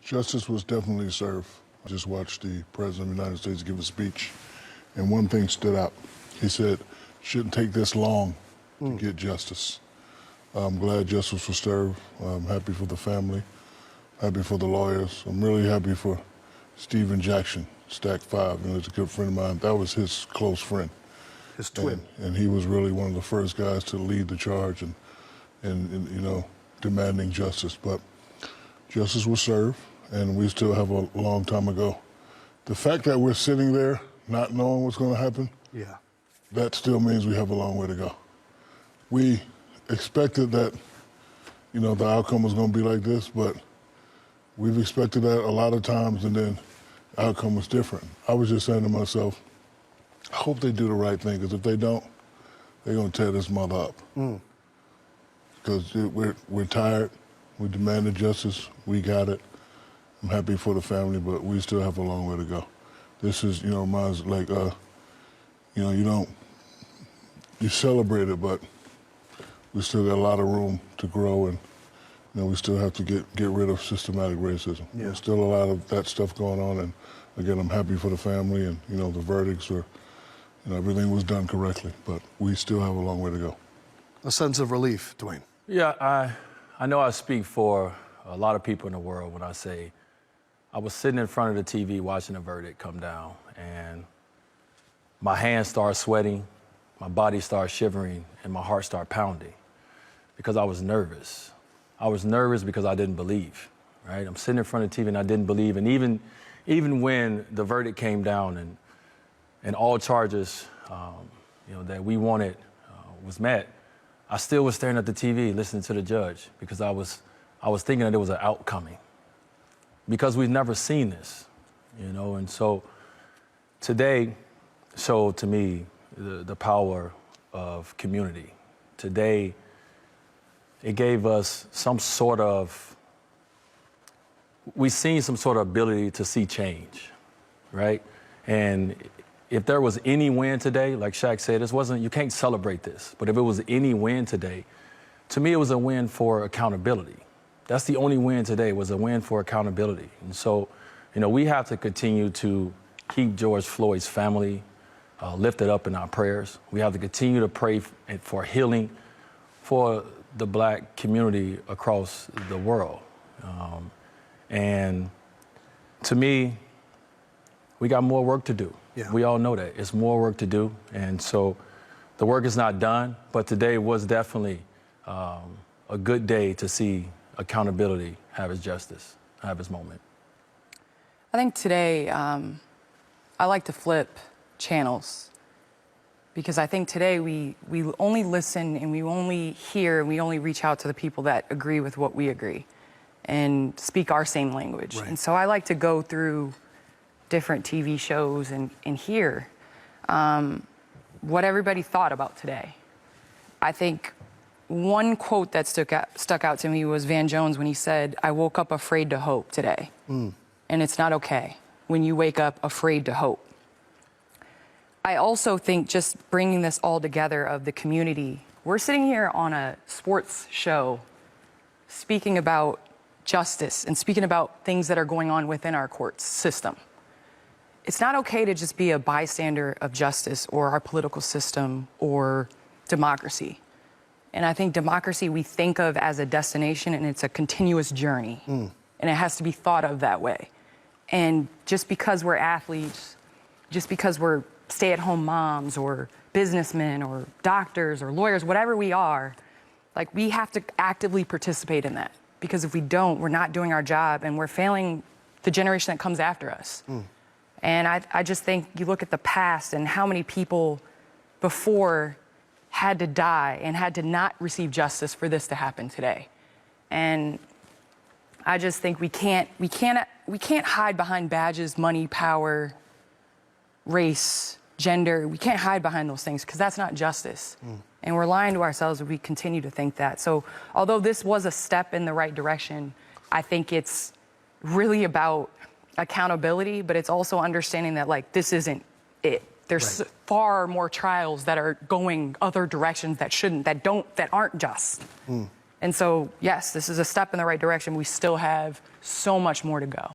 Justice was definitely served. I just watched the President of the United States give a speech, and one thing stood out. He said, shouldn't take this long to get justice. I'm glad justice was served. I'm happy for the family, happy for the lawyers. I'm really happy for Stephen Jackson, Stack 5. You know, he's a good friend of mine. That was his close friend. His twin. And he was really one of the first guys to lead the charge and you know, demanding justice. But justice was served, and we still have a long time to go. The fact that we're sitting there not knowing what's going to happen, Yeah. that still means we have a long way to go. We expected that, you know, the outcome was going to be like this, but we've expected that a lot of times, and then the outcome was different. I was just saying to myself, I hope they do the right thing, because if they don't, they're going to tear this mother up. Because we're tired. We demanded justice. We got it. I'm happy for the family, but we still have a long way to go. This is, you know, reminds like, you know, you celebrate it, but we still got a lot of room to grow, and you know, we still have to get rid of systematic racism. Yeah. There's still a lot of that stuff going on, and again, I'm happy for the family, and you know, the verdicts were, you know, everything was done correctly, but we still have a long way to go. A sense of relief, Dwayne. Yeah, I know I speak for a lot of people in the world when I say I was sitting in front of the TV watching the verdict come down, and my hands started sweating, my body started shivering, and my heart started pounding because I was nervous. I was nervous because I didn't believe, right? I'm sitting in front of the TV and I didn't believe, and even when the verdict came down and all charges, you know, that we wanted was met, I still was staring at the TV, listening to the judge, because I was thinking that there was an outcoming, because we've never seen this, you know. And so today showed to me the power of community. Today, it gave us some sort of, we've seen some sort of ability to see change, right? And if there was any win today, like Shaq said, this wasn't, you can't celebrate this, but if it was any win today, to me it was a win for accountability. That's the only win today, was a win for accountability. And so, you know, we have to continue to keep George Floyd's family lifted up in our prayers. We have to continue to pray for healing for the Black community across the world. And to me, we got more work to do. Yeah. We all know that. It's more work to do. And so the work is not done, but today was definitely a good day to see accountability have its justice, have its moment. I think today, I like to flip channels, because I think today we only listen and we only hear and we only reach out to the people that agree with what we agree and speak our same language. Right. And so I like to go through different TV shows and hear what everybody thought about today. I think one quote that stuck out to me was Van Jones when he said, "I woke up afraid to hope today." And it's not okay when you wake up afraid to hope. I also think just bringing this all together of the community, we're sitting here on a sports show speaking about justice and speaking about things that are going on within our court system. It's not okay to just be a bystander of justice or our political system or democracy. And I think democracy we think of as a destination, and it's a continuous journey. And it has to be thought of that way. And just because we're athletes, just because we're stay-at-home moms or businessmen or doctors or lawyers, whatever we are, like, we have to actively participate in that. Because if we don't, we're not doing our job, and we're failing the generation that comes after us. And I just think you look at the past and how many people before had to die and had to not receive justice for this to happen today. And I just think we can't hide behind badges, money, power, race, gender. We can't hide behind those things, because that's not justice. And we're lying to ourselves if we continue to think that. So although this was a step in the right direction, I think it's really about accountability, but it's also understanding that, like, this isn't it. There's far more trials that are going other directions that shouldn't, that aren't just. And so, yes, this is a step in the right direction. We still have so much more to go.